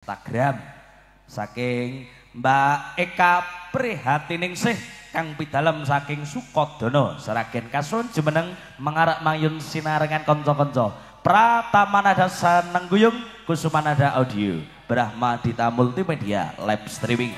Instagram saking Mbak Eka Prihatiningsih kang pidalem saking Sukodono Seragen Kasun Jumeneng mengarak mayun sinarengan kanca-kanca Pratamanada Sanengguyung Kusumanada Audio Brahma Dita Multimedia Live Streaming.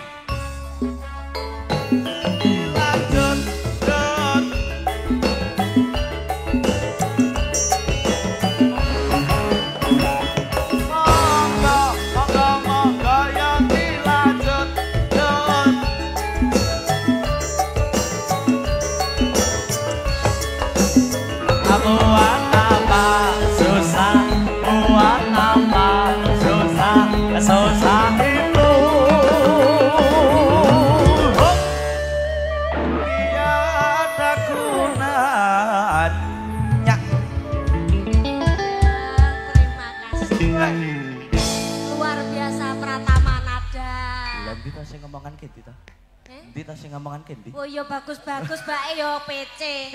Dita sing ngomongan kendi. Oh iya bagus-bagus mbake yo PC.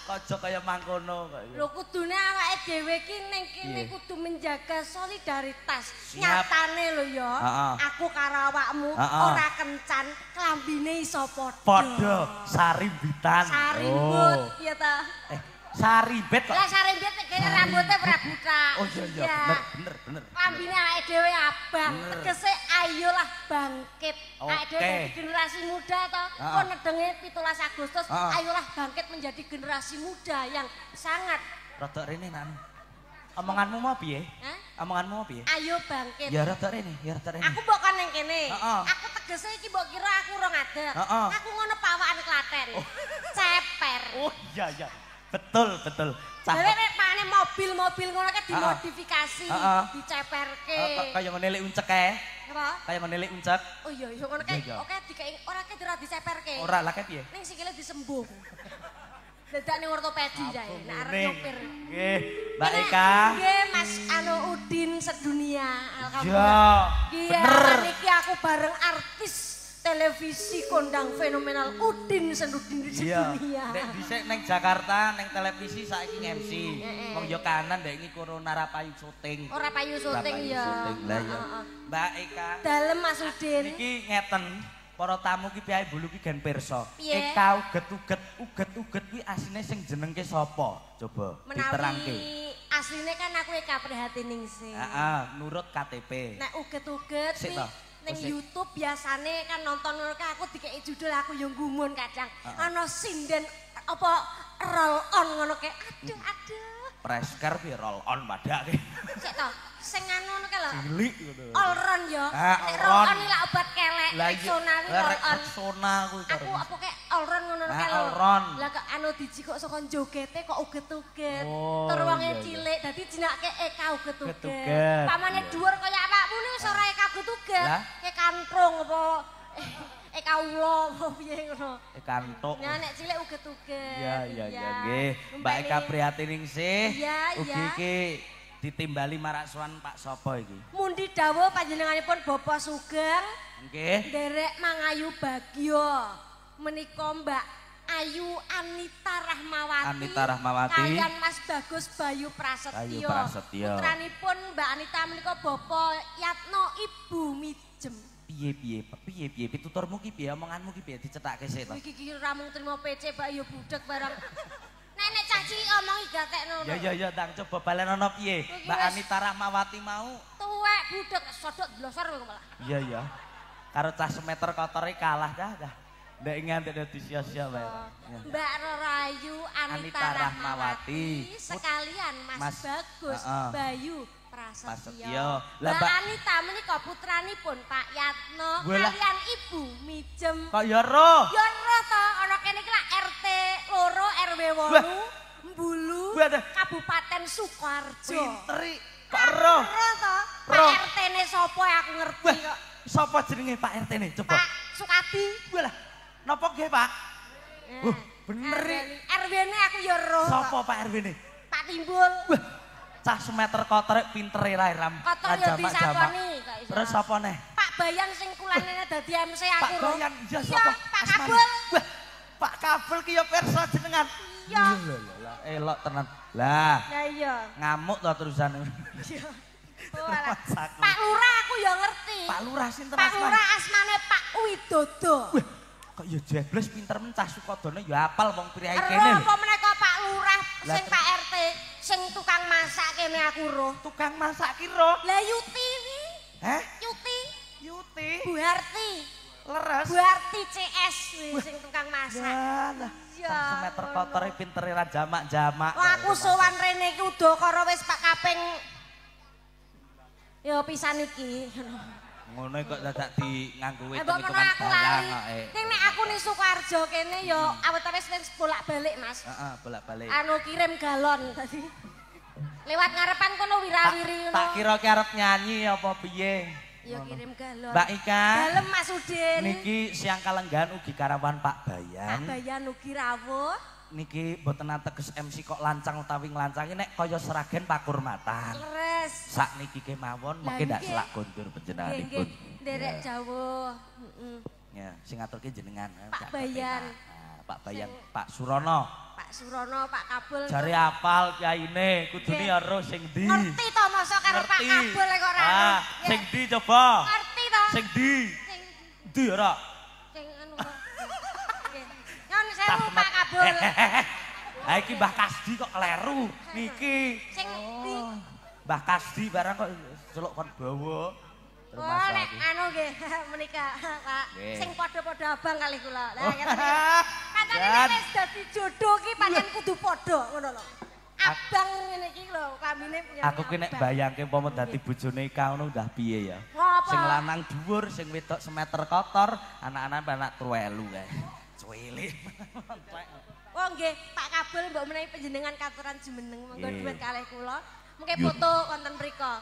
Kaja kaya mangkono kok. Lho kudune awake dhewe iki ning kene kudu menjaga solidaritas. Siap. Nyatane lho ya. Aku karo awakmu ora kencan, klambine iso padha. Padha sarimbitan. Sarimbut piye ta? Saribet kok. Lah sarimbet kene rambutnya prabuta. Oh iya bener. Klambine awake dhewe abang. Tegese ayolah bangkit. Awake dhewe generasi muda to. Kon nedenge 17 Agustus, ayolah bangkit menjadi generasi muda yang sangat rada rene nan. Omonganmu mau piye? Omonganmu mau piye? Ayo bangkit. Ya rada rene, Aku mbok kan ning kene. Aku tegese iki mbok kira aku rong adat. Aku ngono pawakane Klaten. Ceper. Oh iya. Betul. Nek pane mobil-mobil ngono kan dimodifikasi, diceperke. Kaya ngene lek uncek kae. Apa? Kaya ngene lek uncek. Oh iya ngono kae. Oke dikei ora ke ora diceperke. Ora lah kae piye? Ning sikile disembung. Dadak ning ortopedi jae, nek arep nyopir. Nggih, Mbak Eka. Nggih, Mas Udin sedunia. Alhamdulillah. Bener. Niki aku bareng artis televisi kondang fenomenal Udin Senudin sedunia. Nek dhisik ning Jakarta ning televisi saiki MC. Wong yo kanan ndek iki corona ra payu syuting. Ora payu syuting ya. Lah ya. Mbak Eka. Dalem Mas Udin. Niki ngeten, para tamu ki piye bulu ki gen pirsa. Eka uget-uget kuwi asline sing jenengke sapa? Coba diterangke. Menawi asline kan aku Eka Prihatiningsih. Heeh, nurut KTP. Nek uget-uget ning YouTube biasane kan nonton ngono aku dikeki judul aku yo gumun kadang. Ana sinden apa roll on ngono kae. Aduh. Presker piye roll on padake. Sik to, sing ngono kae lho. Cilik ngono. All run yo. Nek roll on iki lak obat kelek, Rexona kuwi roll on. Rexona kuwi karo. Aku apa kae all run ngono kae lho. All run. Lah kok anu diji kok saka jogete kok uget-uget. Tur wonge cilik dadi jinake Eka uget-uget. Pamane dhuwur kaya awakmu niku wis ora Eka uget-uget. Kayak kantrung apa Eka ulo apa piye ngono. Kantuk. Ya nek cilik uget-uget. Iya nggih. Mbak Eka Prihatiningsih. Iya. Ugi iki ditimbali marak sowan Pak sapa iki? Mundi dawuh panjenenganipun Bapak Sugeng. Nggih. Derek Mangayu Bagyo. Menika Mbak Ayu Anita Rahmawati. Kalian Mas Bagus Bayu Prasetyo. Putranipun Mbak Anita menika Bapak Yatno Ibu Mijem. Piye pituturmu ki piye omonganmu ki piye dicethake sik to. Iki ra mung trimo PC Mbak yo budhek barang. Nek caci omongi gatekno. Ya ndang coba balen ana piye? Mbak Anita Rahmawati mau tuwek budhek sodok blosor kok malah. Iya. Karo cah semeter kotore kalah dah. Ndek ngantek dadi sia-sia wae. Mbak Rayu Anita Rahmawati sekalian Mas Bagus Bayu Prasetyo. Mbak Anita menika putranipun Pak Yatno kalian Ibu Mijem. Kok ya roh? Ya roh to, ana kene iki lak RT 2 RW 8 Mbulu Kabupaten Sukoharjo. Pinteri kok roh? Roh to. Pak RT-ne sapa aku ngerti kok. Sapa jenenge Pak RT-ne coba? Pak Sukadi. Walah, napa nggih Pak? Bener. RW-ne aku ya roh. Sapa Pak RW-ne? Pak Timbul. Cah semeter kotorek pintere ra ram. Kotor ya disaponi kok iso. Terus sapa neh? Pak Bayan sing kulanene dadi MC aku. Pak Bayan iya sapa? Pak Kabul. Pak Kabul ki ya pirsa jenengan. Iya. Elok tenan. Lah. Ya iya. Ngamuk to terusane. Iya. Pak Lurah aku ya ngerti. Pak Lurah sinten Pak Lurah asmane Pak Widodo. Kok ya jebles pinter mencah Sukodone ya apal wong priyayi kene. Ero apa menika Pak Lurah sing Pak RT sing tukang masak kene aku roh. Tukang masak ki roh. Lah Yuti wi. Heh? Yuti. Bu Harti. Leres. Bu Harti CS sing tukang masak. Ya. Semeter kotor pinter ra jamak-jamak. Wah aku sowan rene iki udakara wis Pak kaping ya pisan iki. Ngono kok dadak di nganggo Mbok menawa aku lali. Ning nek aku ning Sukoharjo kene ya awet-awet wis bolak-balik Mas. Heeh, bolak-balik. Anu kirim galon tadi. Lewat ngarepan kono wirawiri ngono. Tak kira ki arep nyanyi apa piye. Ya kirim galon. Mbak Ika. Dalem Mas Udin. Niki siang kalenggan ugi karawan Pak Bayan. Pak Bayan ugi rawuh. Niki boten ateges MC kok lancang utawi nglancangi nek kaya seragen pakurmatan. Leres. Sak niki kemawon mengke ndak selak kondur panjenenganipun. Nderek jawuh. Ya, sing ngaturke jenengan. Pak Bayan. Pak Bayan, Pak Surono. Pak Surono, Pak Kabul. Jare apal kiyaine, kudune ya ro sing ndi. Ngerti to masa karo Pak Kabul kok ora. Sing ndi coba? Ngerti to. Sing ndi? Ndi ora? Sing anu kok. Nyon sewu Pak Kabul. Ha iki Mbah Kasdi kok kleru. Niki. Sing ndi? Mbah Kasdi barang kok celuk kon bawa. Oh, nek anu nggih menika Pak. Sing padha-padha abang kali kula. Lah katane nek wis dadi jodoh ki pancen kudu padha ngono lho. Abang ngene iki lho kambine punya. Aku ki nek bayangke umpama dadi bojone Ika ngono udah piye ya. Sing lanang dhuwur, sing wedok semeter kotor, anak-anak anak truwelu kae. Cuwili. Oh nggih, Pak Kabul mbok menawi panjenengan katuran jumeneng monggo dhuwit kalih kula. Mengke foto wonten mriku.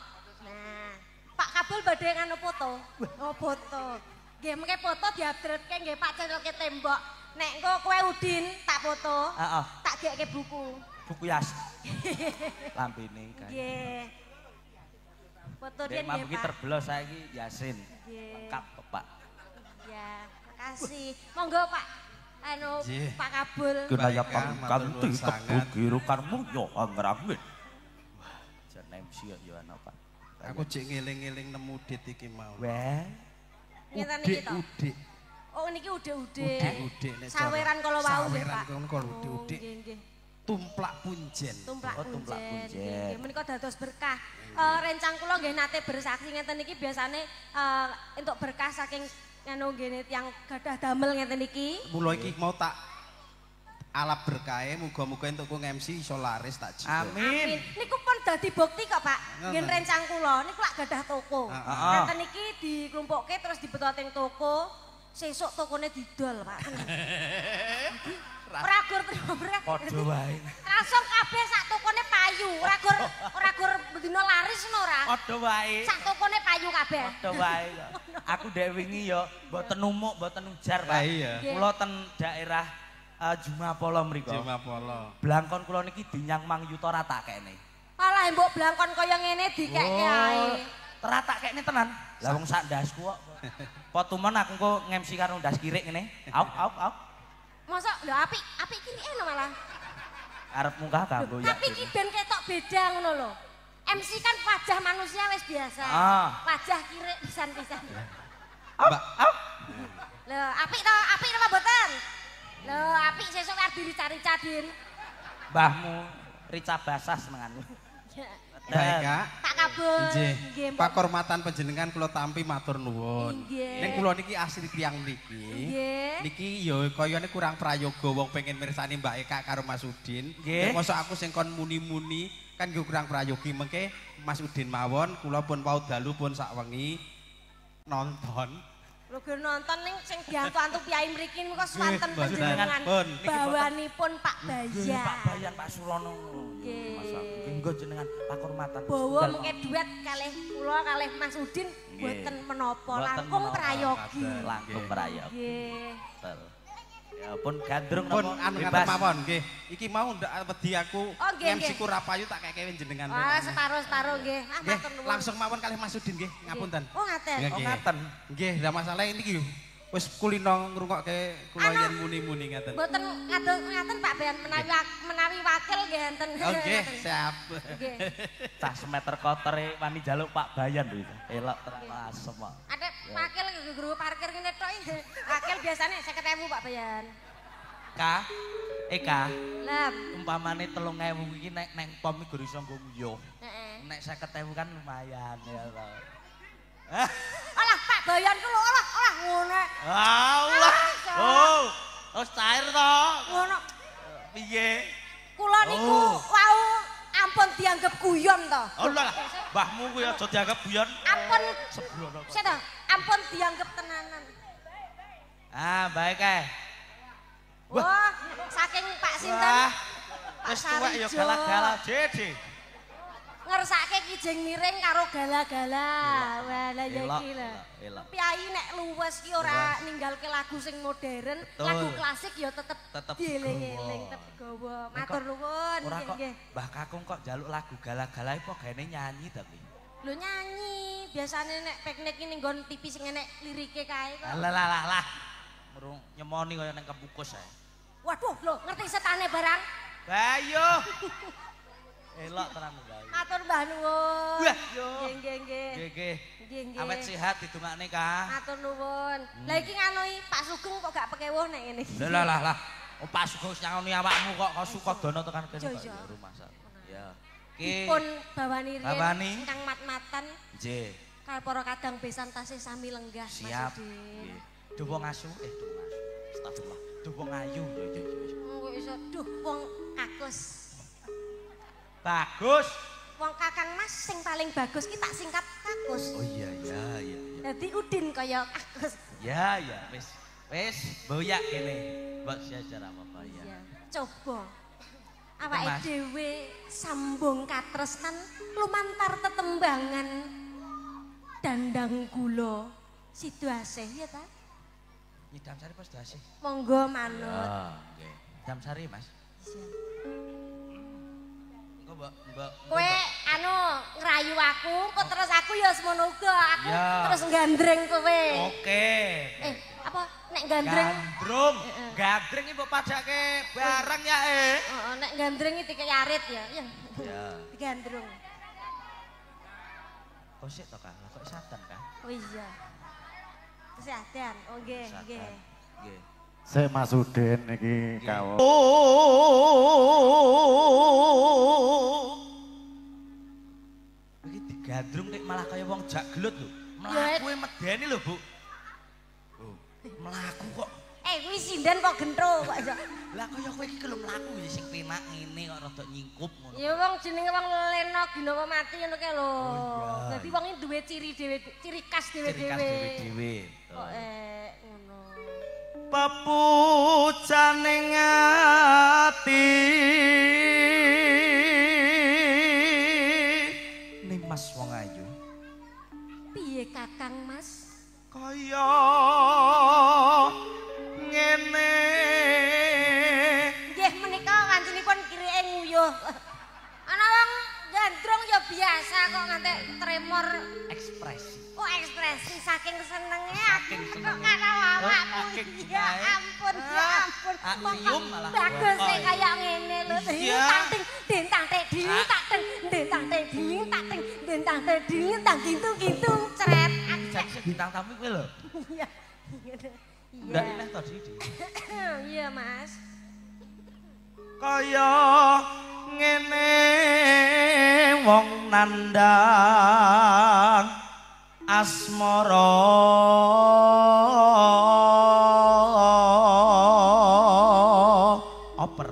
Nah, Pak Kabul badhe nganu foto. Oh, foto. Nggih, mengke foto diupdate-ke nggih Pak celke tembok. Nek engko kowe Udin tak foto. Heeh. Tak gekke buku. Buku Yas. Lambene kae. Nggih. Foto Dek nggih iki Pak. terbelos saiki Yasin. Nggih. Lengkap Pak. Ya, makasih. Monggo Pak. Anu Pak Kabul. Kunaya pangkanti kebukirukanmu yo angrangin. Jan MC yo ana Pak. Aku cek ngeling-ngeling nemu dit iki mau. Wah. Ngeten iki to. Udik. Oh niki udik-udik. Udik nek saweran kala wau nggih Pak. Saweran kala udik-udik. Nggih, nggih. Tumplak punjen. Tumplak tumplak punjen. Nggih, menika dados berkah. Rencang kula nggih nate bersaksi ngeten iki biasane entuk berkah saking anu nggih tiyang gadah damel ngeten iki. Mula iki mau tak alap berkahe muga-muga entuk ku MC iso laris tak jipuk. Amin. Niku pun dadi bukti kok Pak. Nggih rencang kula niku lak gadah toko. Ngeten iki diklumpukke terus dibetot ing toko. Sesuk tokone didol Pak. Ora gur ora. Padha wae. Langsung kabeh sak tokone payu. Ora gur bedino laris ngono ora. Padha wae. Sak tokone payu kabeh. Padha wae kok. Aku dhek wingi ya mboten numuk, mboten ujar Pak. Iya. Kula ten daerah Jumapolo mriku. Jumapolo. Blangkon kula niki dinyang Mang Yuto ra tak kene. Malah mbok blangkon kaya ngene dikekke ae. Teratak kene tenan. Lah wong sak ndasku kok. Potumen aku engko ngemsi karo ndas kirik ngene. Au. Mosok lho apik kirike lho malah. Arep munggah kanggo ya. Tapi iki ben ketok beda ngono lho. MC kan wajah manusia wis biasa. Wajah kirik pisan-pisan. Mbak. Lho, apik apa mboten? Lho, apik sesuk arep dirica-rica Din. Mbahmu Rica Basas menganmu. Baik Kak. Pak Kabul. Nggih. Nggih, Mbak. Pakurmatan panjenengan kula tampi matur nuwun. Nggih. Ning kula niki asli tiyang mriki. Nggih. Niki ya kayane kurang prayoga wong pengen mirsani Mbak Eka karo Mas Udin. Nggih. Mosok aku sing kon muni-muni kan nggih kurang prayogi mengke Mas Udin mawon kula pun wau dalu pun sak wengi nonton. Lho gur nonton ning sing diantuk-antuk piyai mriki niku swanten panjenengan. Pun. Bawanipun Pak Bayan. Pak Bayan, Pak Surono. Nggih. Mas aku nggo jenengan pakurmatan. Bawa mengke duet kalih kula kalih Mas Udin boten menapa langkung prayogi. Langkung prayogi. Nggih. Betul. Ya pun gandrung Pun napa anu ngaten mawon nggih. Iki mau ndak wedi aku MC ku rapayu tak kekeke jenengan. Ah separo-separo nggih. Ah Nggih, matur nuwun. langsung mawon kalih Mas Udin nggih. Ngapunten. Oh ngaten. Nggih, Oh ngaten. Nggih, lah masalah ini iki Wis kulino ngrungokke kula yen muni-muni ngaten. Mboten ngaten Pak Bayan menawi wakil nggih enten. Nggih, siap. Nggih. Cah semeter kotore wani njaluk Pak Bayan lho itu. Elok terang asem kok. Ada wakil guru parkir ngene tok. Wakil biasane 50.000 Pak Bayan. Ka, Eka. Lah, Umpamane 3.000 iki nek neng pom iki guru iso nguyuh. heeh. Nek 50.000 kan lumayan ya to. Alah Pak Bayan ku lho, alah ngono. Allah. Oh, wis cair to. Ngono. Piye? Kula niku wau ampun dianggep guyon to. Oh lah, mbahmu kuwi aja dianggap guyon. Ampun Sebrono kok. Seda, ampun dianggep tenanan. Ah, baik kae. Wah, saking Pak sinten? Wah. Wis tuwek ya galak-galak Dede. Ngersake kijing miring karo gala-gala. Wah, lah ya Elok, iki lho. elok. Piyai nek luwes ki ora ninggalke lagu sing modern, Betul. lagu klasik ya tetep Tetep dieling-eling, gawa. tetep gawa. Matur nuwun. Ora kok Nggih. Mbah Kakung kok njaluk lagu galak-galak kok gaene nyanyi ta kuwi. Lho nyanyi, biasane nek piknik ki ning nggon TV sing enek lirike kae kok. Lah. Merung nyemoni kaya nang kepukus ae. Waduh, lho ngerti setane barang. Bayo. Elok tenan bae. Matur mbah nuwun. Wah, yo. Nggih, nggih. Nggih. Nggih, nggih. Awet sehat didongakne Kak. Matur nuwun. Lah iki nganoi Pak Sugeng kok gak pekewuh nek ngene. Lah. Oh Pak Sugeng nyangoni awakmu kok Sukodono tekan kene Iya, kok iya. ya rumah sak. Ya. Ki Pun bawani riyen Bawani. ingkang mat-matan nggih. karo para kadang besan tasih sami lenggah Mas Siap. Udin. Nggih. Duh wong asu, duh wong asu. Astagfirullah. Duh wong ayu. Kok iso duh wong kakus. Bagus. Wong Kakang Mas sing paling bagus ki tak singkat kakus. Oh iya. Dadi Udin kaya kakus. Ya, wis boyak kene. Mbok sejarah apa ya. Iya. Coba awake Mas. dhewe sambung katresnan lumantar tetembangan dandang gula Sidoasih ya ta? Nyidam sari pas dasih. Monggo manut. Ya, nggih. Nyidam sari, Mas. Iya. Engko Mbak. Kowe anu ngrayu aku, kok terus aku ya semono uga. Aku Ya. terus gandreng kowe. Oke. Apa nek gandreng? Gandrung. Gandreng iki mbok pajake barang ya, Heeh, nek gandreng iki dikeyarit ya. Ya. Ya. Digandrung. Kok sik to, Kak? Kok satan, Kak? Oh iya. Kesehatan. Oh nggih, nggih. Nggih. Saya Mas Udin iki kawon. Iki digandrung nek malah kaya wong jak gelut lho. Ya, Mlaku medeni lho, Bu. Oh, mlaku kok. Kuwi sinden kok gentro kok iso. Lah kaya kowe iki lho mlaku ya sing penak ngene kok rada nyingkup ngono. Ya wong jenenge wong lena ginawa mati ngono kae lho. iya. Dadi wong iki duwe ciri dhewe, ciri khas Ciri khas dhewe-dhewe. dhewe-dhewe. Kok ngono. Pepucaning ati ning Mas wong ayu. Piye Kakang Mas? Kaya ngene. Nggih menika wancinipun kirike nguyuh. Ana wong gandrung ya biasa kok nganti tremor Ekspresi. oh ekspresi saking senenge Saking kok senenge. karo awakmu. Saking Ya senenge. ampun, ya ampun. Sium malah. Bagus Oh, sih iya. kaya ngene lho. Iya. Tang dintang teh ding tak teng dintang teh ding tak teng dintang teh ding tang gitu cret. Jadi sing bintang tamu kowe lho. Iya. Ndak ileh to Didi. Iya, Mas. Kaya ngene wong nandang asmara oper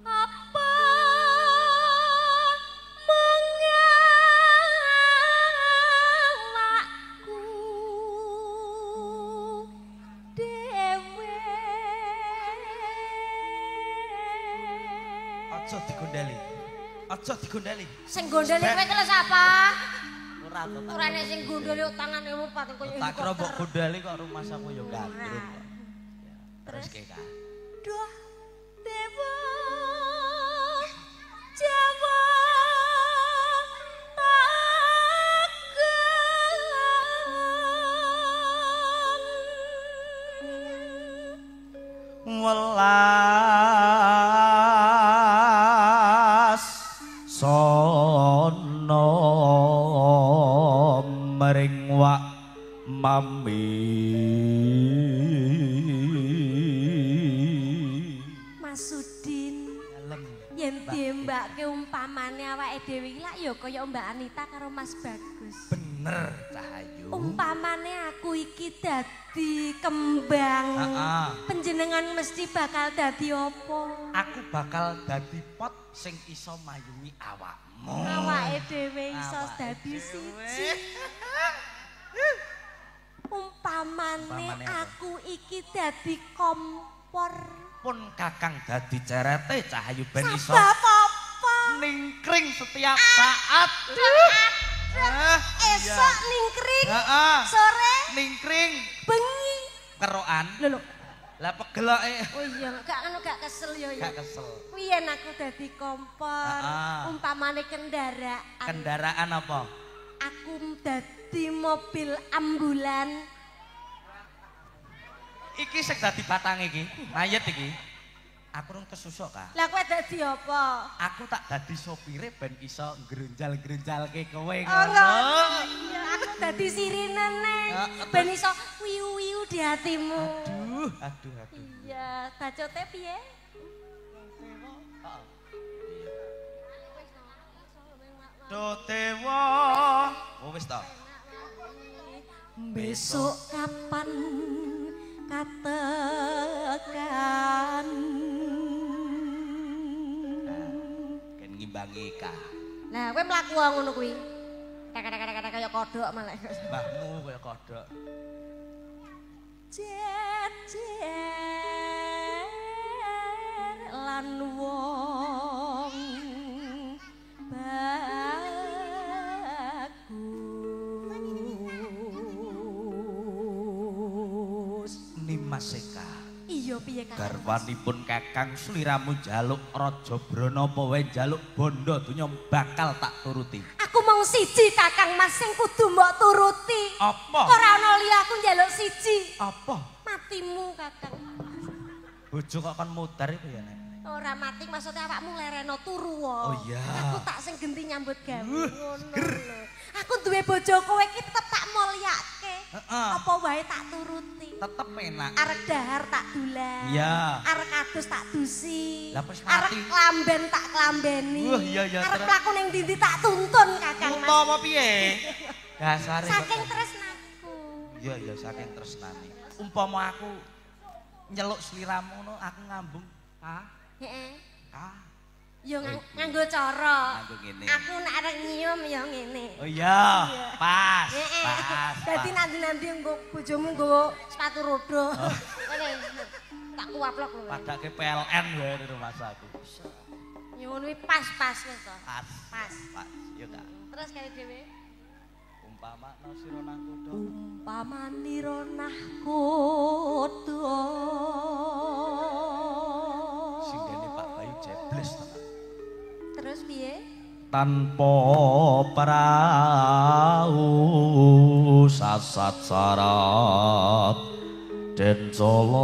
Apa mengawakku dewe aja digondeli aja digondeli sing gondeli kowe ki lho sapa? ora to Ora nek sing gondeli tangane mumpat koyo tak kira mbok gondeli kok rumah saku ya gandrung kok. Ya, terus ke Kak. Duh, dewa Jawa Ageng welas sono mring wak mami Mas Udin yen diembake umpamane awake dhewe iki lak ya kaya Mbak Anita karo Mas Bagus bener Cahayu umpamane aku iki dadi kembang panjenengan mesti bakal dadi apa aku bakal dadi pot sing iso mayungi awakmu awake dhewe iso dadi siji umpamane aku iki dadi kompor pun kakang dadi cerete Cahayu ben iso sabab apa ningkring setiap saat esok ningkring sore ningkring bengi kerokan lho lah pegeloke oh iya gak kesel ya gak kesel piye aku dadi kompor umpamane kendaraan apa aku dadi mobil ambulan iki sing dadi batang iki mayit iki aku rung kesusuk kah lah kowe dadi apa aku tak dadi sopire ben iso ngrenjal-ngrenjalke kowe ngono iya aku dadi sirinene ben iso wiu-wiu di hatimu aduh iya bacote piye Dotewa wis ta besok kapan katakan kan ngimbangi ka nah kowe mlaku ngono kuwi kata-kata kaya kodhok malah mbahmu kaya kodhok jejer lan wong bagus Nimas Seka iya piye Kang garwanipun Kakang sliramu njaluk Raja Branapa wae njaluk bondo donya bakal tak turuti aku mau siji Kakang Mas sing kudu mbok turuti apa ora ana liya aku njaluk siji apa matimu Kakang bojo kok kon mudar iku ya Nek ora mati maksudnya awakmu lereno turu oh iya aku tak sing genti nyambut gawe ngono lho aku duwe bojo kowe iki tetep tak mulyake apa wae tak turuti tetep enak arek dahar tak dulan iya arek adus tak dusi lah wis arek mati klamben tak klambeni iya arek mlaku ning ndi tak tuntun Kakang Mas apa piye dasare saking tresnaku iya saking tresnane umpama aku nyeluk sliramu ngono aku ngambung heeh yo Oh, nganggo cara. Nganggo ngene. Aku nek arek nyium yo ngene. Oh iya, pas. Dadi nanti-nanti nggo bojomu nggo sepatu rodo. Ngene. Tak kuwaplok lho. Padake PLN wae di rumah aku. Yo ngono pas-pas wis to. Pas. Yo Kak. Terus kaya dhewe. Umpama sira nang kutha. Umpama nira nah kutha. Singgane Pak Bayu jebles tenan. Terus piye? Tanpa prau sasat sarat den Colodri.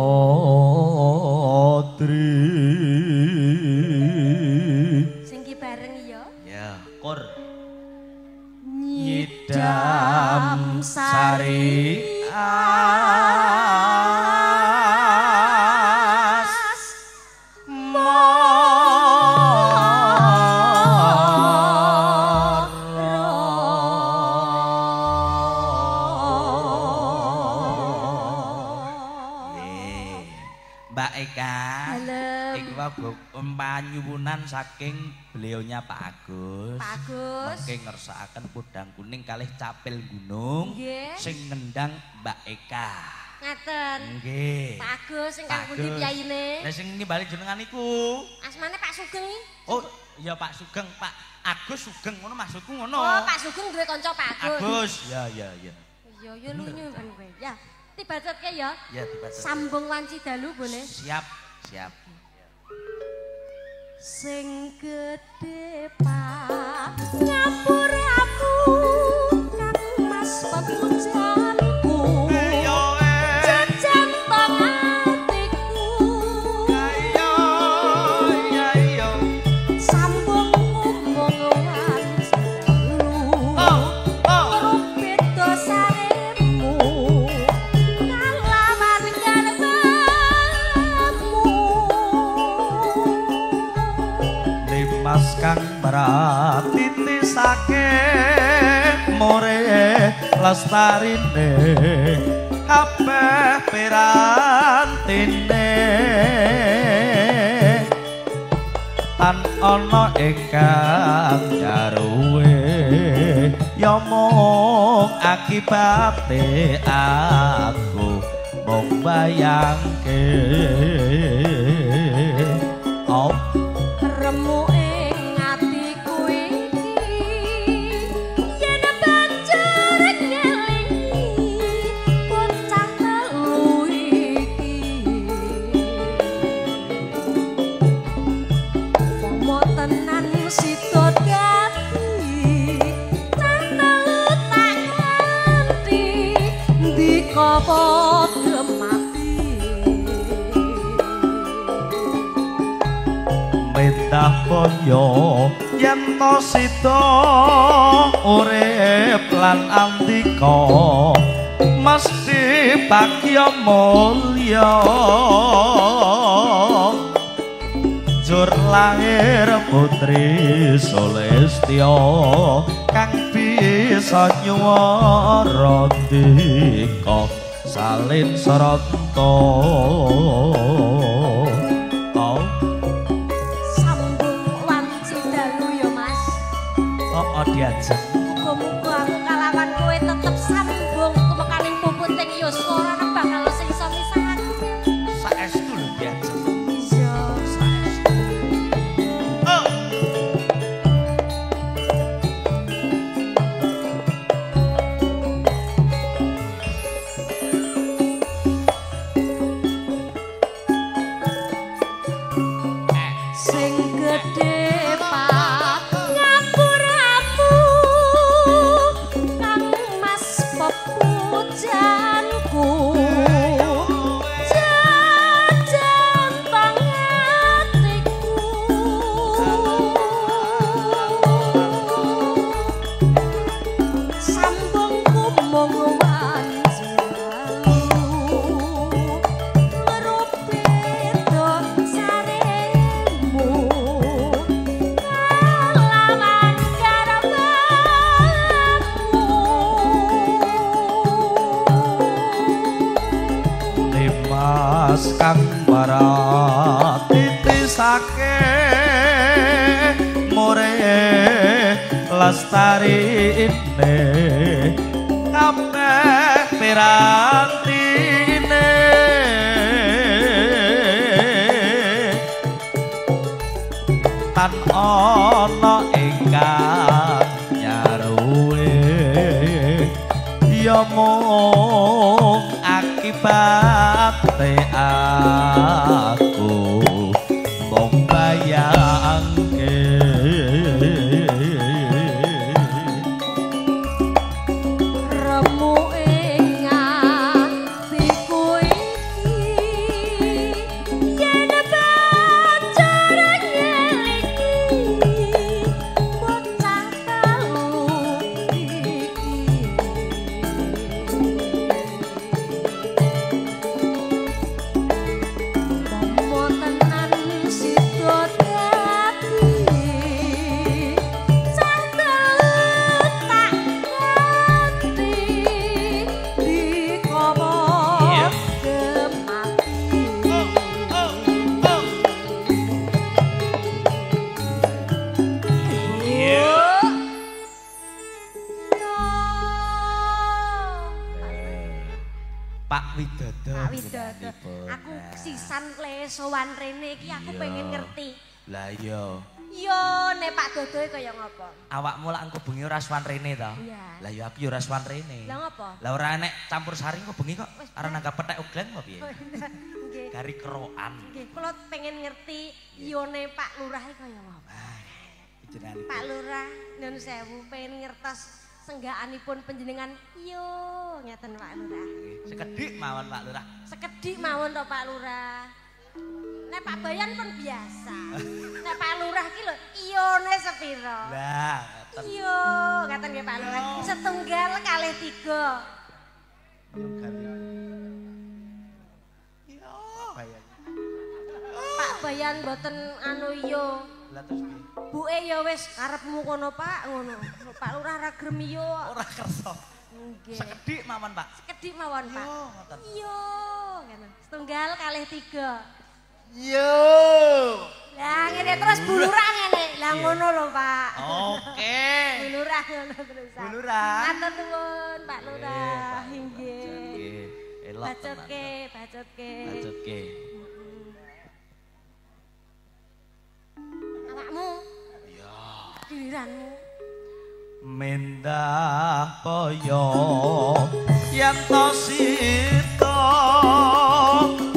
Sing ki bareng ya. Ya, Kur. Nyidam sari Mbak Eka, iki wae panyuwunan saking beliaunya Pak Agus. Pak Agus. Mengke ngersakaken Pudang Kuning kalih Capil Gunung sing ngendang Mbak Eka. Ngaten. Nggih. Pak Agus ingkang pundi piyayine? Lah sing nimbali jenengan niku. Asmane Pak Sugeng iki. Oh, iya Pak Sugeng, Pak Agus Sugeng ngono maksudku ngono. Oh, Pak Sugeng duwe kanca Pak Agus. Agus. Ya. Ya lunyu kan kowe. Ya. Dibacotke ya. Ya dibacot. Sambung wanci dalu boleh? Siap. Sing gedhe Pak ngapuramu Kang Mas pemujanku jajan bang atiku titisake more lestarine kabeh pirantine tan ana ingkang jaruwe ya mung akibate aku mung bayangke oh remu ing atiku iki yen banjur ngelingi bocah telu iki pomo tenan sida gati telu tak nganti ndika padha mati Mentah poyo yen to sida urip lan andika mesti bagya mulya jur lahir putri Sulistya kang bisa nyuwara dika salin sarata diajak. Muga-muga aku kalawan kowe tetep sambung tumekaning puputing Yuswara nek bakal sing iso misahake. Saestu lho diajak. Iya, saestu. Oh. Sing gedhe kang barat titisake more lestarine kabeh pirantine tan ana ingkang nyaruwe ya mung akibate aku mung bayangke remu ing atiku iki yen banjur ngelingi bocah telu iki Pak Widodo. Pak Widodo. Aku sisan le sowan rene iki aku pengen ngerti. Lah iya. Yo nek Pak Dodo kaya ngopo? Awakmu lak engko bengi ora sowan rene to? Iya. Lah ya aku ya ora sowan rene. Lah ngopo? Lah ora enek campur sari kok bengi kok arep nanggap petek oglen apa piye? Nggih. Gari kerokan. Nggih, kula pengen ngerti yone Pak Lurah kaya ngopo. Jenengan Pak Lurah nun sewu pengen ngertos senggakanipun panjenengan yo ngeten Pak Lurah. Sekedhik mawon Pak Lurah. Sekedhik mawon to Pak Lurah. Nek Pak Bayan pun biasa. Nek Pak Lurah ki lho iyone sepiro? Lah, ngeten. Iyo, ngeten nggih Pak Lurah. Setunggal kalih 3. Iya, Bayan. Pak Bayan mboten anu iyo. Lah terus piye? Buke ya wis karepmu kono Pak, ngono. Pak Lurah ra grem yo. Ora kersa. Nggih. Sekedhik mawon, Pak. Sekedhik mawon, Pak. Yo, ngoten. Yo, ngono. Setunggal kalih 3. Yo. Lah ngene terus bulurah ngene. Lah ngono lho, Pak. Oke. Bulurah ngono terus. Bulurah. Matur nuwun, Pak Lurah. Nggih. Elok. Bacotke. Bacotke. Awakmu. Iya. Giliranmu. Mendah kaya yen to sita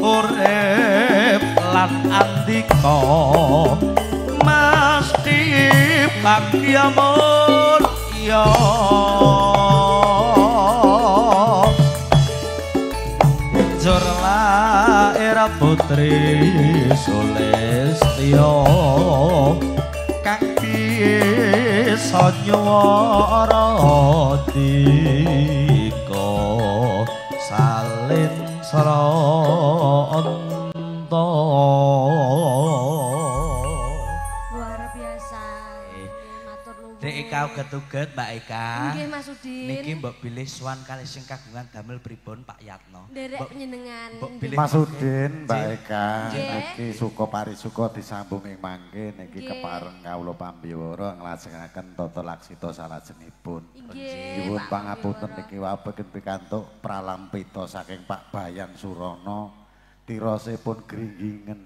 urip lan andika mesti bagya mulya jur lair putri Sulistya kang bisa nyuwara dika salin sranta luar biasa. Matur nuwun. Dek Eka uget-uget Mbak Eka. Nggih Mas Udin. Niki mbok bilih sowan kalih sing kagungan damel pripun Pak Yatno. Nderek panjenengan. Mas Udin, Mbak Eka, Nggih. niki suka parisuka disambung ing mangke niki kepareng kawula pambiwara nglajengaken tata laksita salajengipun. Nggih. Nyuwun pangapunten niki wabegen pikantuk pralampita saking Pak Bayan Surono tirosipun gringgingen.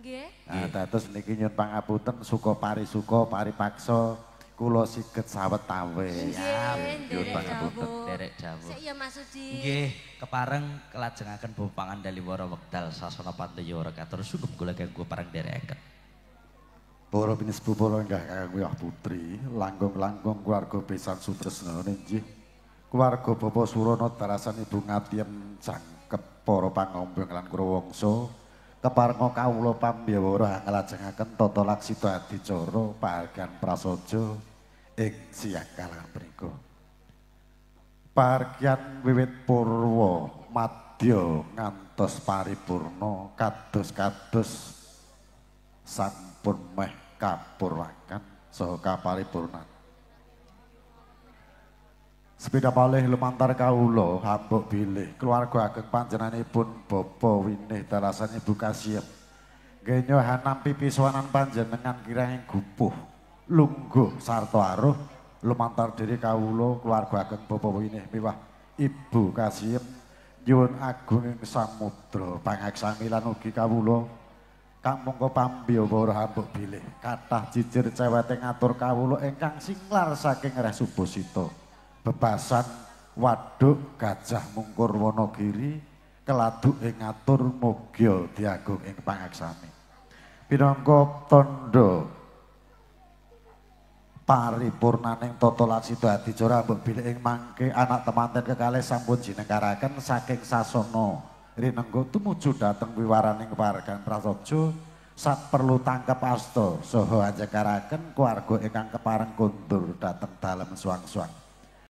Nggih. Nah, dados niki nyuwun pangapunten suka parisuka paripaksa kula siget sawetawis. Nggih, Nyuwun pangapunten. Derek dawuh. Sik ya Mas Udin. Nggih, kepareng kelajengaken bupangan Daliwara wekdal sasana Pandaya katur sugeng kula kanggo pareng derekaken. Para pinisbu para inggih kakang putri, langgong-langgong keluarga besan sutresna nggih. Keluarga Bapak Surono darasan Ibu Ngatien jangkep para pangombong lan krawangsa. Keparenga kawula pambiwara nglajengaken tata laksita adicara pahargyan prasaja ing siang kalangan punika. Pahargyan wiwit purwa madya ngantos paripurna kados-kados sampun meh kapuraken saha kaparipurnan. Sepeda palih lumantar kawula hambuk bilih keluarga ageng panjenenganipun Bapa Winih dalasan Ibu Kasiem. Nggih nampi pisuwanan panjenengan kirang gupuh lungguh sarta aruh lumantar diri kawula keluarga ageng Bapa Winih miwah Ibu Kasiem nyuwun agung ing samudra pangaksami lan ugi kawula kang mongko pambiwara hambuk bilih kathah jijir cewete ngatur kawula ingkang singlar saking Reh Subasita. Bebasan waduk Gajah Mungkur Wonogiri keladuk ing ngatur mugya diagung ing pangaksami. Pinangka tandha paripurnaning tata laksita adicara mbok bilih ing mangke anak temanten kekalih sampun jinengkaraken saking sasana rinengga tumuju dhateng wiwaraning pahargyan prasaja saperlu tangkep asta saha anjekaraken keluarga ingkang kepareng kondur dhateng dalem suang-suang.